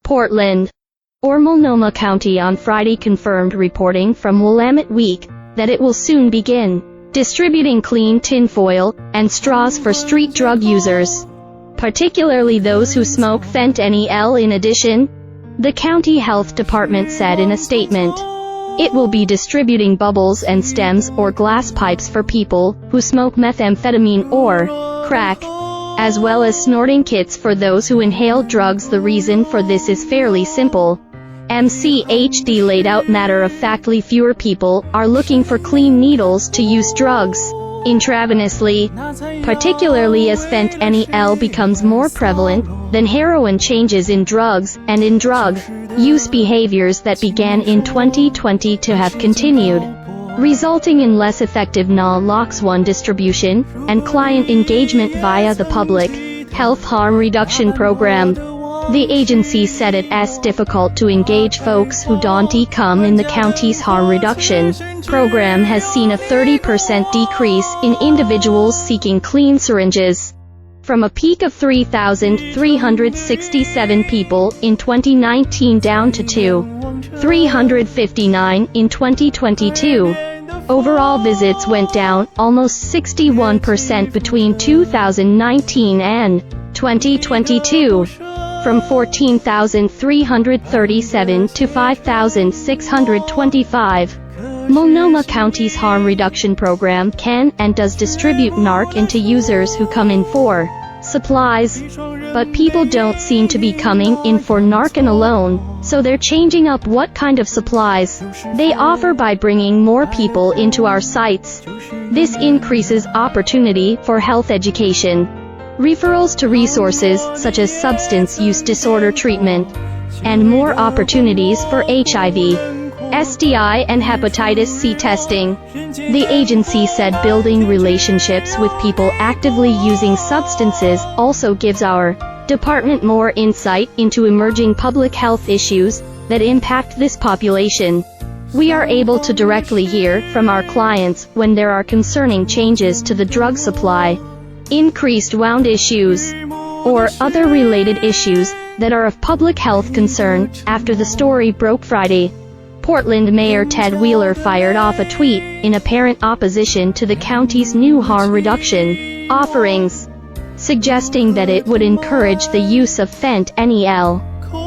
Portland, or Multnomah County on Friday confirmed reporting from Willamette Week that it will soon begin distributing clean tinfoil and straws for street drug users, particularly those who smoke fentanyl. In addition, the county health department said in a statement, it will be distributing bubbles and stems or glass pipes for people who smoke methamphetamine or crack, as well as snorting kits for those who inhale drugs. The reason for this is fairly simple. MCHD laid out matter-of-factly, fewer people are looking for clean needles to use drugs intravenously, particularly as fentanyl becomes more prevalent than heroin. Changes in drugs and in drug use behaviors that began in 2020 to have continued, resulting in less effective naloxone distribution and client engagement via the Public Health Harm Reduction Program. The agency said it's difficult to engage folks who don't come in. The county's harm reduction program has seen a 30% decrease in individuals seeking clean syringes, from a peak of 3,367 people in 2019 down to 2,359 in 2022. Overall visits went down almost 61% between 2019 and 2022, from 14,337 to 5,625. Multnomah County's harm reduction program can and does distribute narc into users who come in for supplies, but people don't seem to be coming in for Narcan alone, so they're changing up what kind of supplies they offer by bringing more people into our sites. This increases opportunity for health education, referrals to resources such as substance use disorder treatment, and more opportunities for HIV, STI and hepatitis C testing. The agency said building relationships with people actively using substances also gives our department more insight into emerging public health issues that impact this population. We are able to directly hear from our clients when there are concerning changes to the drug supply, increased wound issues, or other related issues that are of public health concern. After the story broke Friday, Portland Mayor Ted Wheeler fired off a tweet in apparent opposition to the county's new harm reduction offerings, suggesting that it would encourage the use of fentanyl.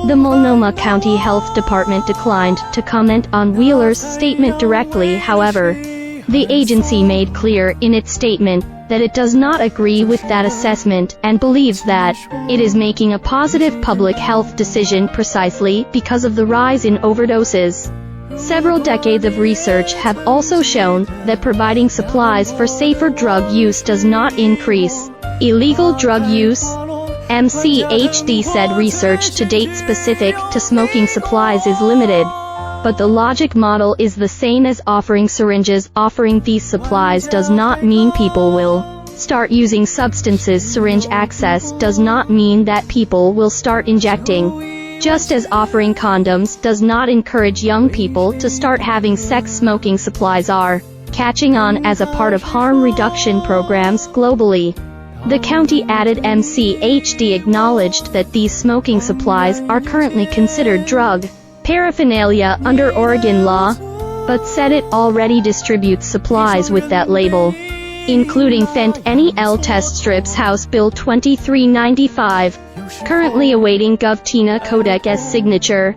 The Multnomah County Health Department declined to comment on Wheeler's statement directly. However, the agency made clear in its statement that it does not agree with that assessment and believes that it is making a positive public health decision precisely because of the rise in overdoses. Several decades of research have also shown that providing supplies for safer drug use does not increase illegal drug use. MCHD said research to date specific to smoking supplies is limited, but the logic model is the same as offering syringes. Offering these supplies does not mean people will start using substances. Syringe access does not mean that people will start injecting. Just as offering condoms does not encourage young people to start having sex, smoking supplies are catching on as a part of harm reduction programs globally. The county added MCHD acknowledged that these smoking supplies are currently considered drug paraphernalia under Oregon law, but said it already distributes supplies with that label, including fentanyl test strips. House Bill 2395, currently awaiting Gov. Tina Kodek's signature,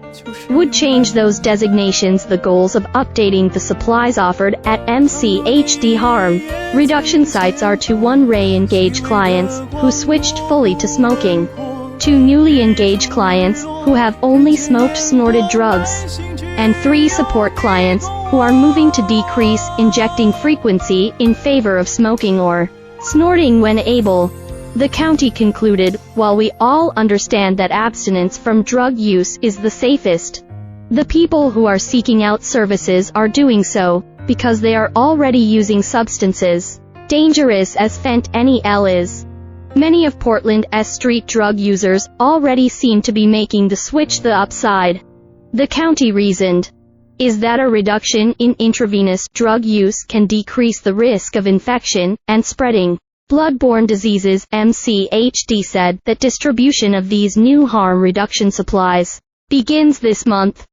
would change those designations. The goals of updating the supplies offered at MCHD harm reduction sites are to 1. Re-engage clients who switched fully to smoking, 2. Newly engage clients who have only smoked snorted drugs, and 3. Support clients who are moving to decrease injecting frequency in favor of smoking or snorting when able. The county concluded, while we all understand that abstinence from drug use is the safest, the people who are seeking out services are doing so because they are already using substances dangerous as fentanyl is. Many of Portland's street drug users already seem to be making the switch. The upside, the county reasoned, is that a reduction in intravenous drug use can decrease the risk of infection and spreading blood-borne diseases. MCHD said that distribution of these new harm reduction supplies begins this month.